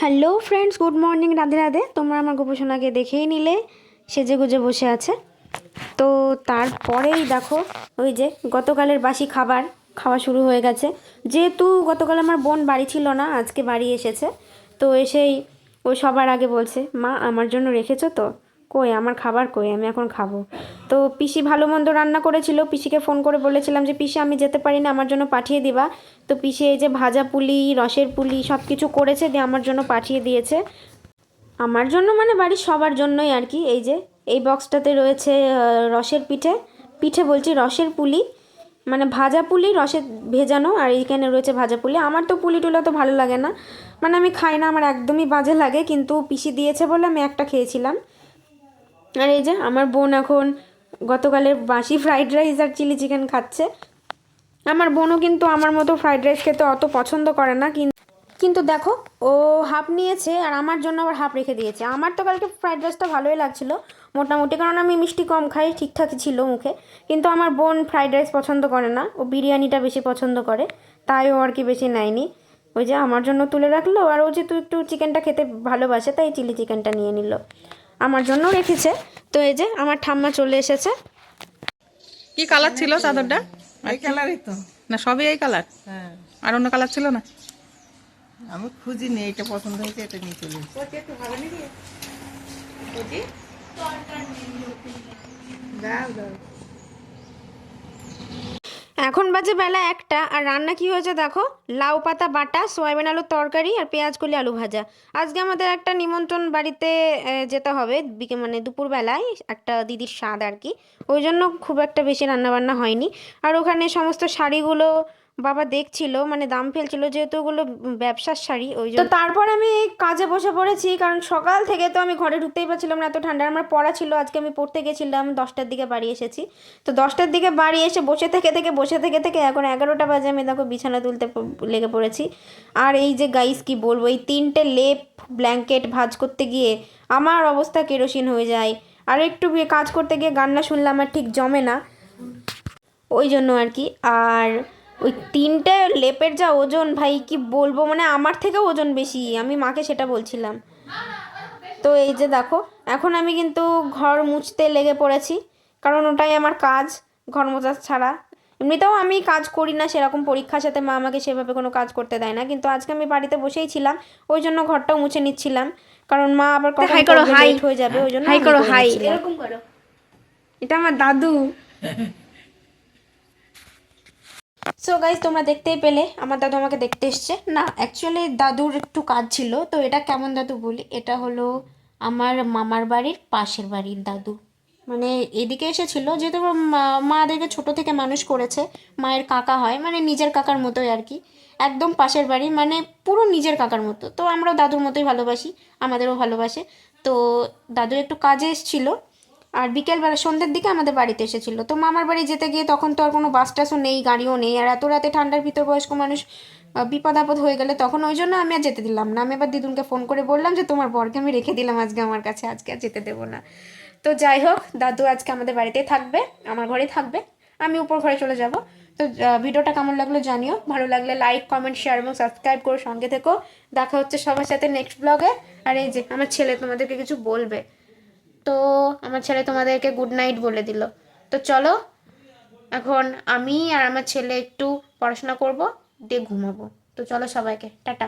Hello friends, good morning, Radhe Radhe. তোমরা আমার গোপোষণাকে দেখেই নিলে সেজে গুজে বসে আছে। তো তারপরেই দেখো, ওই যে গতকালের বাসি খাবার খাওয়া শুরু হয়ে গেছে। যেহেতু গতকাল আমার বোন বাড়ি ছিল না, আজকে বাড়ি এসেছে। তো এসেই ও সবার আগে বলছে, মা আমার জন্য রেখেছো তো? কই আমার খাবার কই, আমি এখন খাবো। তো পিসি ভালো মন্দ রান্না করেছিল, পিসিকে ফোন করে বলেছিলাম যে পিসি আমি যেতে পারি না, আমার জন্য পাঠিয়ে দিবা। তো পিসি এই যে ভাজা পুলি, রসের পুলি সব কিছু করেছে, দিয়ে আমার জন্য পাঠিয়ে দিয়েছে। আমার জন্য মানে বাড়ির সবার জন্যই আর কি। এই যে এই বক্সটাতে রয়েছে রসের পিঠে, বলছি রসের পুলি, মানে ভাজা পুলি রসে ভেজানো, আর এইখানে রয়েছে ভাজা পুলি। আমার তো পুলি টুলা তো ভালো লাগে না, মানে আমি খাই না, আমার একদমই বাজে লাগে, কিন্তু পিসি দিয়েছে বলে আমি একটা খেয়েছিলাম। আর এই যে আমার বোন এখন গতকালের বাসি ফ্রাইড রাইস আর চিলি চিকেন খাচ্ছে। আমার বোনও কিন্তু আমার মতো ফ্রাইড রাইস খেতে অত পছন্দ করে না, কিন্তু দেখো ও হাফ নিয়েছে আর আমার জন্য আবার হাফ রেখে দিয়েছে। আমার তো কালকে ফ্রাইড রাইসটা ভালোই লাগছিলো মোটামুটি, কারণ আমি মিষ্টি কম খাই, ঠিকঠাকই ছিল মুখে। কিন্তু আমার বোন ফ্রাইড রাইস পছন্দ করে না, ও বিরিয়ানিটা বেশি পছন্দ করে, তাই ও আর কি বেশি নেয়নি। ওই যে আমার জন্য তুলে রাখলো, আর ও যেহেতু একটু চিকেনটা খেতে ভালোবাসে তাই চিলি চিকেনটা নিয়ে নিল, আমার জন্য রেখেছে। তো এই যে আমার ঠাম্মা চলে এসেছে। কি কালার ছিল চাদরটা? এই কালারই তো। না সবই এই কালার? হ্যাঁ, আর অন্য কালার ছিল না? আমি খুঁজিনি, এটা পছন্দ হয়েছে, এটা নিয়ে চলে এসেছি। দাও দাও। এখন বাজে বেলা 1টা, আর রান্না কি হয়েছে দেখো, লাউ পাতা বাটা, সয়াবিন আলুর তরকারি আর পেঁয়াজ কলি আলু ভাজা। আজকে আমাদের একটা নিমন্ত্রণ বাড়িতে যেতে হবে, মানে দুপুরবেলায় একটা দিদির স্বাদ আর কি। ওই জন্য খুব একটা বেশি রান্নাবান্না হয়নি। আর ওখানে সমস্ত শাড়িগুলো বাবা দেখছিল, মানে দাম ফেলছিল, যেহেতু ওগুলো ব্যবসার শাড়ি, ওই জন্য। তো তারপর আমি কাজে বসে পড়েছি, কারণ সকাল থেকে তো আমি ঘরে ঢুকতেই পারছিলাম না, এত ঠান্ডা। আমার পড়া ছিল, আজকে আমি পড়তে গেছিলাম, 10টার দিকে বাড়ি এসেছি। তো 10টার দিকে বাড়ি এসে বসে থেকে এখন 11টা বাজে, আমি দেখো বিছানা তুলতে লেগে পড়েছি। আর এই যে গাইস কি বলবো, এই 3টে লেপ ব্ল্যাঙ্কেট ভাঁজ করতে গিয়ে আমার অবস্থা কেরোসিন হয়ে যায়। আর একটু কাজ করতে গিয়ে গান না শুনলে আমার ঠিক জমে না, ওই জন্য আর কি। আর ওই 3টে লেপের যা ওজন ভাই কি বলবো, মানে আমার থেকেও ওজন বেশি, আমি মাকে সেটা বলছিলাম। তো এই যে দেখো, এখন আমি কিন্তু ঘর মুছতে লেগে পড়েছি, কারণ ওটাই আমার কাজ, ঘর মোছা ছাড়া। এমনিতেও আমি কাজ করি না সেরকম, পরীক্ষার সাথে মা আমাকে সেভাবে কোনো কাজ করতে দেয় না, কিন্তু আজকে আমি বাড়িতে বসেই ছিলাম, ওই জন্য ঘরটাও মুছে নিচ্ছিলাম, কারণ মা আবার কখন লেট হয়ে যাবে, ওই জন্য আমি করে নিচ্ছিলাম। এরকম করো, এটা আমার দাদু। সো গাইজ, তোমরা দেখতেই পেলে আমার দাদু আমাকে দেখতে এসছে। না অ্যাকচুয়ালি দাদুর একটু কাজ ছিল। তো এটা কেমন দাদু বলি, এটা হলো আমার মামার বাড়ির পাশের বাড়ির দাদু, মানে এদিকে এসেছিল, যেহেতু মাদেরকে ছোট থেকে মানুষ করেছে, মায়ের কাকা হয়, মানে নিজের কাকার মতোই আর কি। একদম পাশের বাড়ি, মানে পুরো নিজের কাকার মতো। তো আমরাও দাদুর মতোই ভালোবাসি, আমাদেরও ভালোবাসে। তো দাদু একটু কাজে এসেছিলো, আর বিকেলবেলা সন্ধ্যের দিকে আমাদের বাড়িতে এসেছিলো। তো মামার বাড়ি যেতে গিয়ে তখন তো আর কোনো বাস টাসও নেই, গাড়িও নেই, আর এত রাতে ঠান্ডার ভিতর বয়স্ক মানুষ বিপদ আপদ হয়ে গেলে তখন, ওই জন্য আমি আর যেতে দিলাম না। আমি এবার দিদুনকে ফোন করে বললাম যে তোমার বরকে আমি রেখে দিলাম আজকে আমার কাছে, আজকে আর যেতে দেবো না। তো যাই হোক, দাদু আজকে আমাদের বাড়িতেই থাকবে, আমার ঘরেই থাকবে, আমি উপর ঘরে চলে যাব। তো ভিডিওটা কেমন লাগলো জানিও, ভালো লাগলে লাইক কমেন্ট শেয়ার এবং সাবস্ক্রাইব করে সঙ্গে থেকো। দেখা হচ্ছে সবার সাথে নেক্সট ব্লগে। আর এই যে আমার ছেলে তোমাদেরকে কিছু বলবে, তো আমার ছেলে তোমাদেরকে গুড নাইট বলে দিল। তো চলো, এখন আমি আর আমার ছেলে একটু পড়াশোনা করব, দিয়ে ঘুমাবো। তো চলো সবাইকে টাটা।